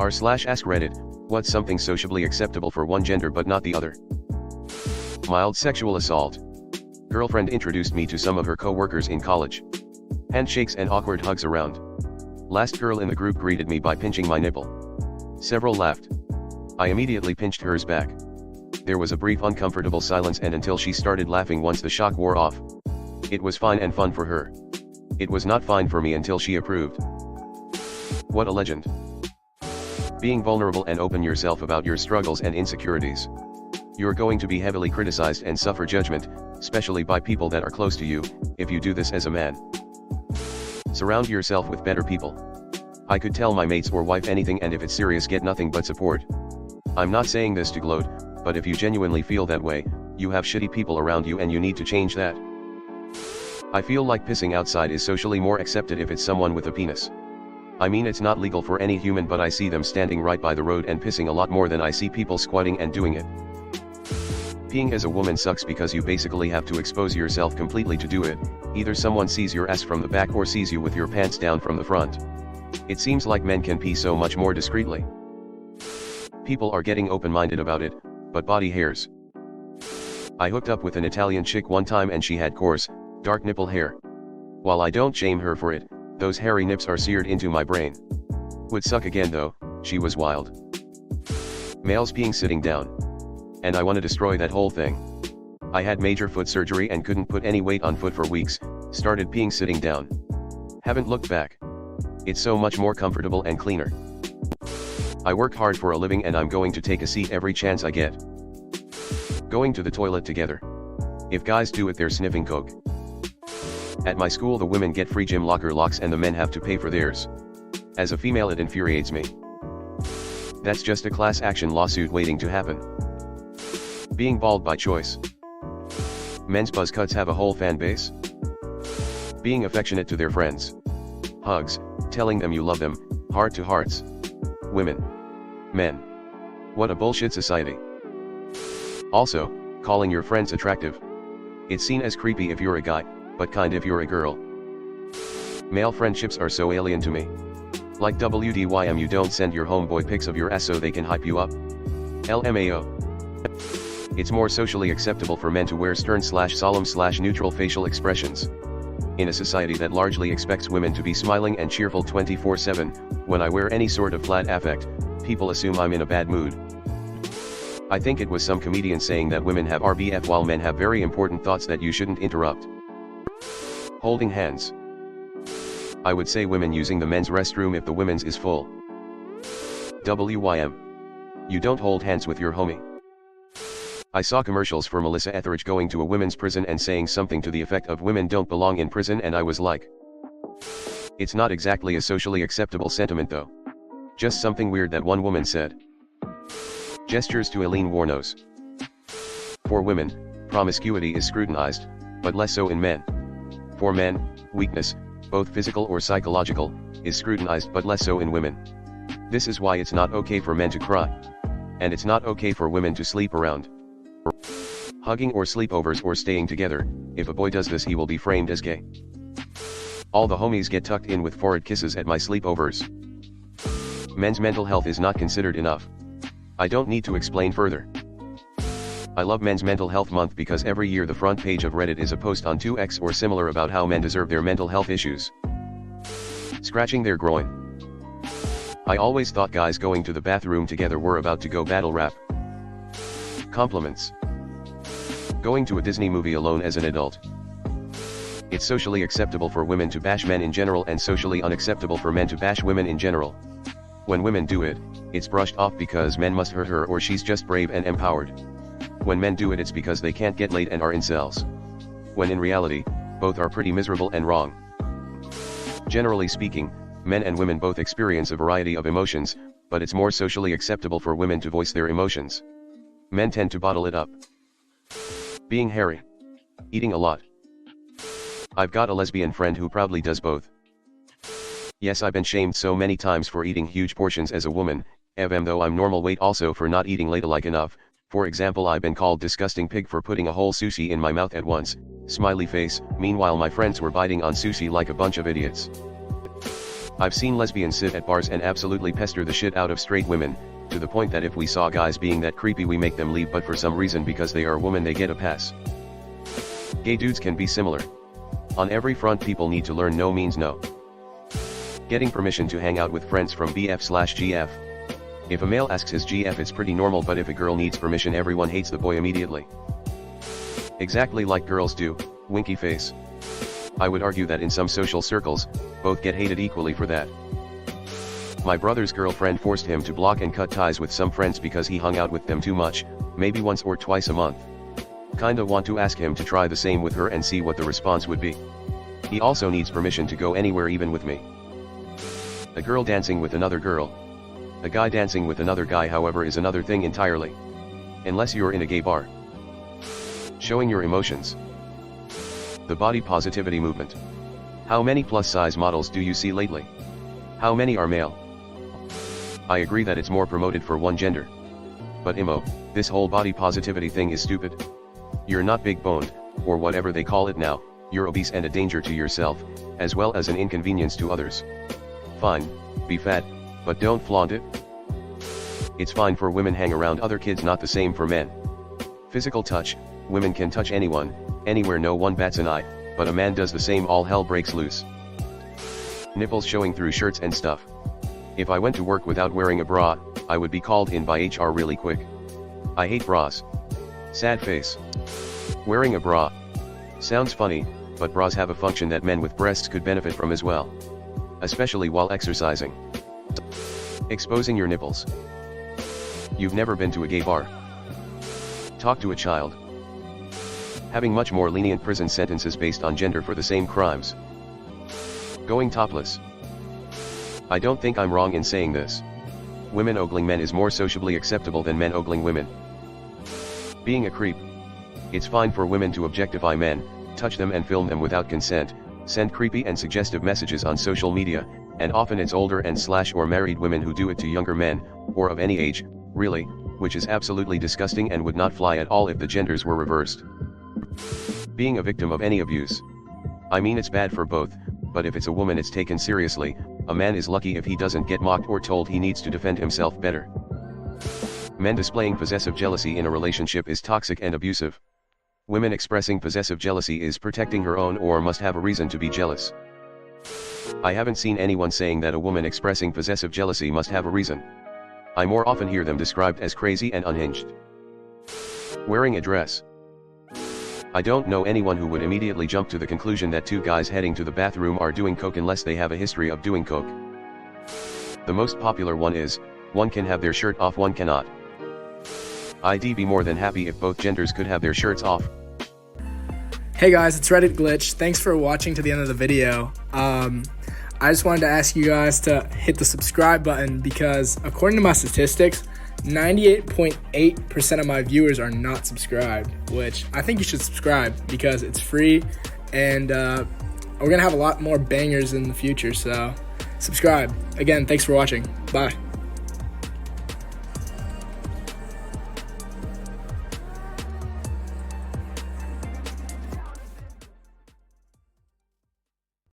r/AskReddit, what's something sociably acceptable for one gender but not the other? Mild sexual assault. Girlfriend introduced me to some of her co-workers in college. Handshakes and awkward hugs around. Last girl in the group greeted me by pinching my nipple. Several laughed. I immediately pinched hers back. There was a brief uncomfortable silence and until she started laughing once the shock wore off. It was fine and fun for her. It was not fine for me until she approved. What a legend. Being vulnerable and open yourself about your struggles and insecurities. You're going to be heavily criticized and suffer judgment, especially by people that are close to you, if you do this as a man. Surround yourself with better people. I could tell my mates or wife anything and if it's serious get nothing but support. I'm not saying this to gloat, but if you genuinely feel that way, you have shitty people around you and you need to change that. I feel like pissing outside is socially more accepted if it's someone with a penis. I mean it's not legal for any human but I see them standing right by the road and pissing a lot more than I see people squatting and doing it. Peeing as a woman sucks because you basically have to expose yourself completely to do it, either someone sees your ass from the back or sees you with your pants down from the front. It seems like men can pee so much more discreetly. People are getting open-minded about it, but body hairs. I hooked up with an Italian chick one time and she had coarse, dark nipple hair. While I don't shame her for it, those hairy nips are seared into my brain. Would suck again though, she was wild. Males peeing sitting down. And I want to destroy that whole thing. I had major foot surgery and couldn't put any weight on foot for weeks, started peeing sitting down. Haven't looked back. It's so much more comfortable and cleaner. I work hard for a living and I'm going to take a seat every chance I get. Going to the toilet together. If guys do it they're sniffing coke. At my school the women get free gym locker locks and the men have to pay for theirs. As a female it infuriates me. That's just a class action lawsuit waiting to happen. Being bald by choice. Men's buzz cuts have a whole fan base. Being affectionate to their friends. Hugs, telling them you love them, heart to hearts. Women. Men. What a bullshit society. Also, calling your friends attractive. It's seen as creepy if you're a guy, but kind if you're a girl. Male friendships are so alien to me. Like WDYM you don't send your homeboy pics of your ass so they can hype you up. LMAO. It's more socially acceptable for men to wear stern/solemn/neutral facial expressions. In a society that largely expects women to be smiling and cheerful 24/7, when I wear any sort of flat affect, people assume I'm in a bad mood. I think it was some comedian saying that women have RBF while men have very important thoughts that you shouldn't interrupt. Holding hands. I would say women using the men's restroom if the women's is full. WYM. You don't hold hands with your homie. I saw commercials for Melissa Etheridge going to a women's prison and saying something to the effect of women don't belong in prison and I was like. It's not exactly a socially acceptable sentiment though. Just something weird that one woman said. Gestures to Eileen Wuornos. For women, promiscuity is scrutinized, but less so in men. For men, weakness, both physical or psychological, is scrutinized but less so in women. This is why it's not okay for men to cry. And it's not okay for women to sleep around. Hugging or sleepovers or staying together, if a boy does this he will be framed as gay. All the homies get tucked in with forehead kisses at my sleepovers. Men's mental health is not considered enough. I don't need to explain further. I love Men's Mental Health Month because every year the front page of Reddit is a post on 2x or similar about how men deserve their mental health issues. Scratching their groin. I always thought guys going to the bathroom together were about to go battle rap. Compliments. Going to a Disney movie alone as an adult. It's socially acceptable for women to bash men in general and socially unacceptable for men to bash women in general. When women do it, it's brushed off because men must hurt her or she's just brave and empowered. When men do it it's because they can't get laid and are incels. When in reality, both are pretty miserable and wrong. Generally speaking, men and women both experience a variety of emotions, but it's more socially acceptable for women to voice their emotions. Men tend to bottle it up. Being hairy. Eating a lot. I've got a lesbian friend who proudly does both. Yes, I've been shamed so many times for eating huge portions as a woman, even though I'm normal weight, also for not eating ladle-like enough. For example, I've been called disgusting pig for putting a whole sushi in my mouth at once, smiley face. Meanwhile my friends were biting on sushi like a bunch of idiots. I've seen lesbians sit at bars and absolutely pester the shit out of straight women, to the point that if we saw guys being that creepy we make them leave, but for some reason because they are women they get a pass. Gay dudes can be similar. On every front people need to learn no means no. Getting permission to hang out with friends from BF/GF. If a male asks his GF it's pretty normal, but if a girl needs permission everyone hates the boy immediately. Exactly like girls do, winky face. I would argue that in some social circles, both get hated equally for that. My brother's girlfriend forced him to block and cut ties with some friends because he hung out with them too much, maybe once or twice a month. Kinda want to ask him to try the same with her and see what the response would be. He also needs permission to go anywhere, even with me. A girl dancing with another girl. A guy dancing with another guy, however, is another thing entirely. Unless you're in a gay bar. Showing your emotions. The body positivity movement. How many plus-size models do you see lately? How many are male? I agree that it's more promoted for one gender. But this whole body positivity thing is stupid. You're not big-boned, or whatever they call it now, you're obese and a danger to yourself, as well as an inconvenience to others. Fine, be fat, but don't flaunt it. It's fine for women hang around other kids, not the same for men. Physical touch, women can touch anyone, anywhere, no one bats an eye, but a man does the same, all hell breaks loose. Nipples showing through shirts and stuff. If I went to work without wearing a bra, I would be called in by HR really quick. I hate bras. Sad face. Wearing a bra. Sounds funny, but bras have a function that men with breasts could benefit from as well. Especially while exercising. Exposing your nipples. You've never been to a gay bar. Talk to a child. Having much more lenient prison sentences based on gender for the same crimes. Going topless. I don't think I'm wrong in saying this. Women ogling men is more sociably acceptable than men ogling women. Being a creep. It's fine for women to objectify men, touch them and film them without consent, send creepy and suggestive messages on social media, and often it's older and/or married women who do it to younger men, or of any age, really, which is absolutely disgusting and would not fly at all if the genders were reversed. Being a victim of any abuse. I mean, it's bad for both, but if it's a woman it's taken seriously. A man is lucky if he doesn't get mocked or told he needs to defend himself better. Men displaying possessive jealousy in a relationship is toxic and abusive. Women expressing possessive jealousy is protecting her own or must have a reason to be jealous. I haven't seen anyone saying that a woman expressing possessive jealousy must have a reason. I more often hear them described as crazy and unhinged. Wearing a dress. I don't know anyone who would immediately jump to the conclusion that two guys heading to the bathroom are doing coke unless they have a history of doing coke. The most popular one is, one can have their shirt off, one cannot. I'd be more than happy if both genders could have their shirts off. Hey guys, it's Reddit Glitch. Thanks for watching to the end of the video. I just wanted to ask you guys to hit the subscribe button because according to my statistics, 98.8% of my viewers are not subscribed, which I think you should subscribe because it's free and we're going to have a lot more bangers in the future, so subscribe. Again, thanks for watching. Bye.